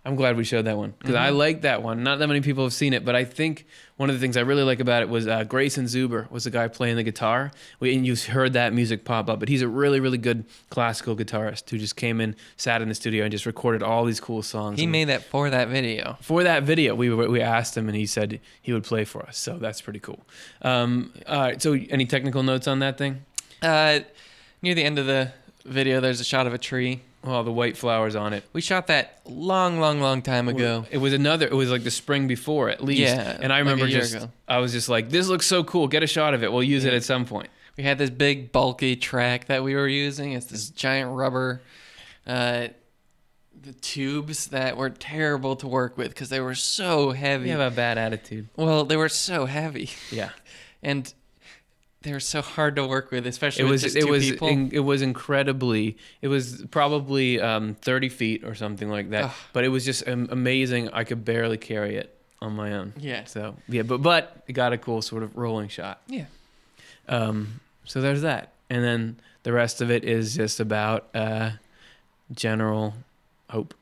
I'm glad we showed that one because I like that one. Not that many people have seen it, but I think one of the things I really like about it was Grayson Zuber was the guy playing the guitar. And you heard that music pop up, but he's a really, really good classical guitarist who just came in, sat in the studio, and just recorded all these cool songs.
He made that for that video.
For that video, we asked him, and he said he would play for us. So that's pretty cool. All right, so any technical notes on that thing?
Near the end of the video, there's a shot of a tree.
Oh, the white flowers on it.
We shot that long time ago.
It was like the spring before at least.
Yeah,
and I remember
like a year ago.
I was just like, this looks so cool. Get a shot of it. We'll use it at some point.
We had this big bulky track that we were using. It's this giant rubber, the tubes that were terrible to work with because they were so heavy.
You have a bad attitude.
Well, they were so heavy.
Yeah.
And they were so hard to work with, especially with just two people.
It was incredibly. It was probably 30 feet or something like that. Ugh. But it was just amazing. I could barely carry it on my own.
Yeah.
So yeah, but it got a cool sort of rolling shot.
Yeah.
So there's that, and then the rest of it is just about general hope,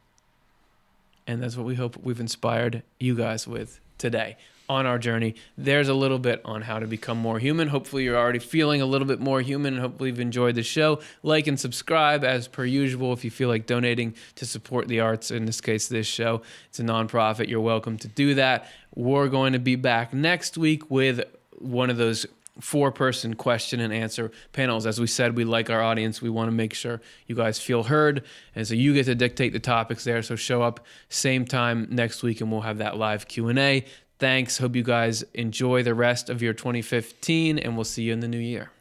and that's what we hope we've inspired you guys with today. On our journey, there's a little bit on how to become more human. Hopefully you're already feeling a little bit more human, and hopefully you've enjoyed the show. Like and subscribe as per usual. If you feel like donating to support the arts, in this case this show, it's a nonprofit, you're welcome to do that. We're going to be back next week with one of those 4-person question and answer panels. As we said, we like our audience. We want to make sure you guys feel heard, and so you get to dictate the topics there. So show up same time next week and we'll have that live Q&A. Thanks. Hope you guys enjoy the rest of your 2015, and we'll see you in the new year.